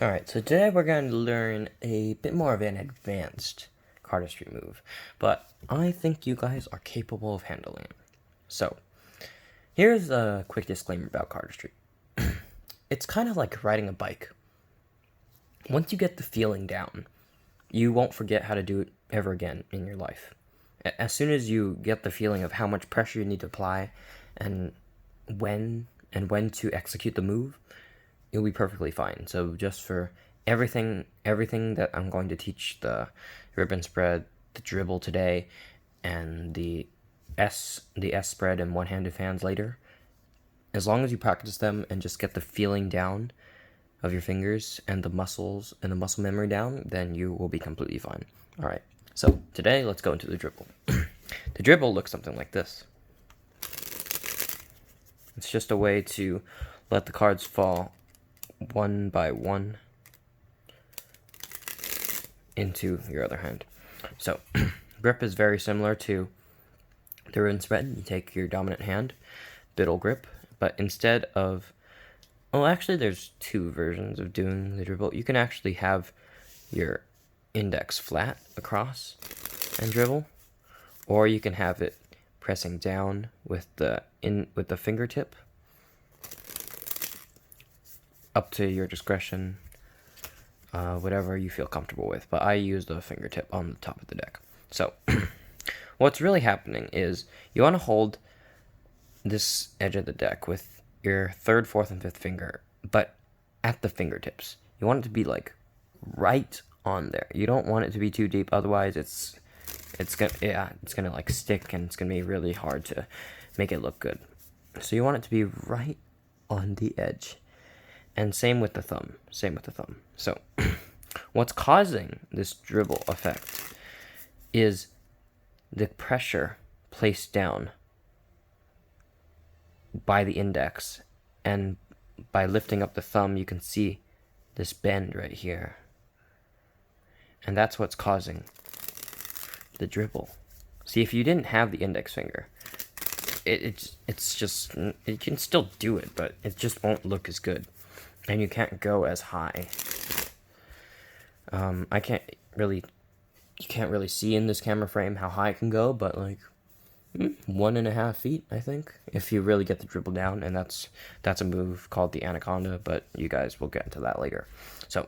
Alright, so today we're going to learn a bit more of an advanced cardistry move, but I think you guys are capable of handling it. So, here's a quick disclaimer about cardistry. It's kind of like riding a bike. Once you get the feeling down, you won't forget how to do it ever again in your life. As soon as you get the feeling of how much pressure you need to apply and when to execute the move, you'll be perfectly fine. So just for everything that I'm going to teach, the ribbon spread, the dribble today, and the S spread and one-handed fans later, as long as you practice them and just get the feeling down of your fingers and the muscles and the muscle memory down, then you will be completely fine. All right. So today, let's go into the dribble. The dribble looks something like this. It's just a way to let the cards fall one by one into your other hand. So grip is very similar to the ribbon spread. You take your dominant hand, biddle grip, but instead of, well, actually there's two versions of doing the dribble. You can actually have your index flat across and dribble, or you can have it pressing down with the fingertip. Up to your discretion, whatever you feel comfortable with. But I use the fingertip on the top of the deck. So what's really happening is you want to hold this edge of the deck with your third, fourth, and fifth finger, but at the fingertips. You want it to be like right on there. You don't want it to be too deep, otherwise it's gonna like stick and it's gonna be really hard to make it look good. So you want it to be right on the edge. And same with the thumb. So what's causing this dribble effect is the pressure placed down by the index, and by lifting up the thumb you can see this bend right here, and that's what's causing the dribble. See, if you didn't have the index finger, it's just, you can still do it, but it just won't look as good, and you can't go as high. You can't really see in this camera frame how high it can go, but like 1.5 feet, I think, if you really get the dribble down, and that's a move called the anaconda, but you guys will get into that later. So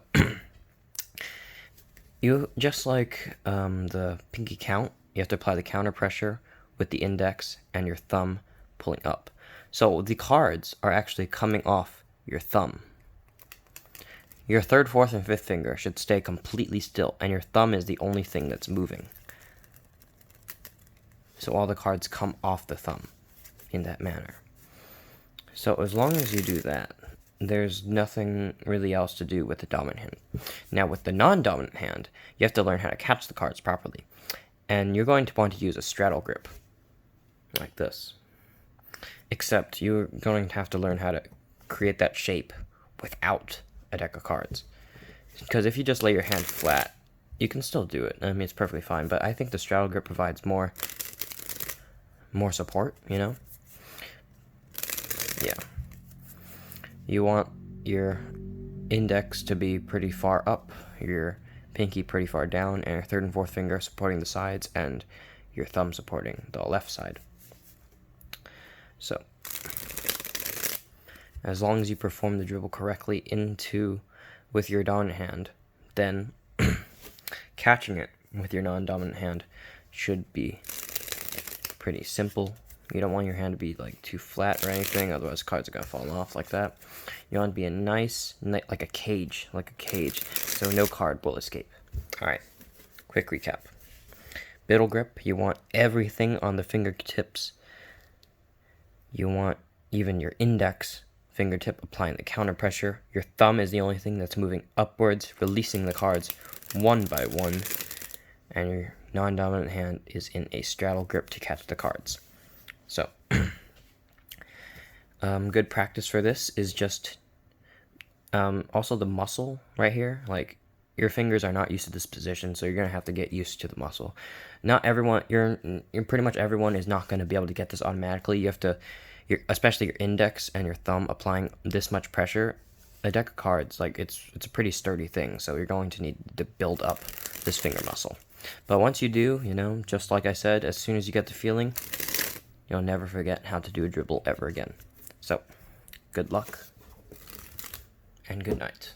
you just like the pinky count, you have to apply the counter pressure with the index and your thumb pulling up. So the cards are actually coming off your thumb. Your third, fourth, and fifth finger should stay completely still, and your thumb is the only thing that's moving. So all the cards come off the thumb in that manner. So as long as you do that, there's nothing really else to do with the dominant hand. Now with the non-dominant hand, you have to learn how to catch the cards properly. And you're going to want to use a straddle grip, like this. Except you're going to have to learn how to create that shape without a deck of cards. Because if you just lay your hand flat, you can still do it. I mean, it's perfectly fine, but I think the straddle grip provides more support, you know? Yeah. You want your index to be pretty far up, your pinky pretty far down, and your third and fourth finger supporting the sides, and your thumb supporting the left side. So as long as you perform the dribble correctly with your dominant hand, then catching it with your non-dominant hand should be pretty simple. You don't want your hand to be like too flat or anything, otherwise cards are gonna fall off like that. You want it to be a nice, like a cage, so no card will escape. All right, quick recap. Biddle grip, you want everything on the fingertips. You want even your index fingertip applying the counter pressure. Your thumb is the only thing that's moving upwards, releasing the cards one by one. And your non-dominant hand is in a straddle grip to catch the cards. So, good practice for this is just also the muscle right here. Like, your fingers are not used to this position, so you're gonna have to get used to the muscle. Not everyone, pretty much everyone is not gonna be able to get this automatically. You have to, especially your index and your thumb applying this much pressure a deck of cards, like it's a pretty sturdy thing, so you're going to need to build up this finger muscle. But once you do, you know, just like I said, as soon as you get the feeling, you'll never forget how to do a dribble ever again. So, good luck, and good night.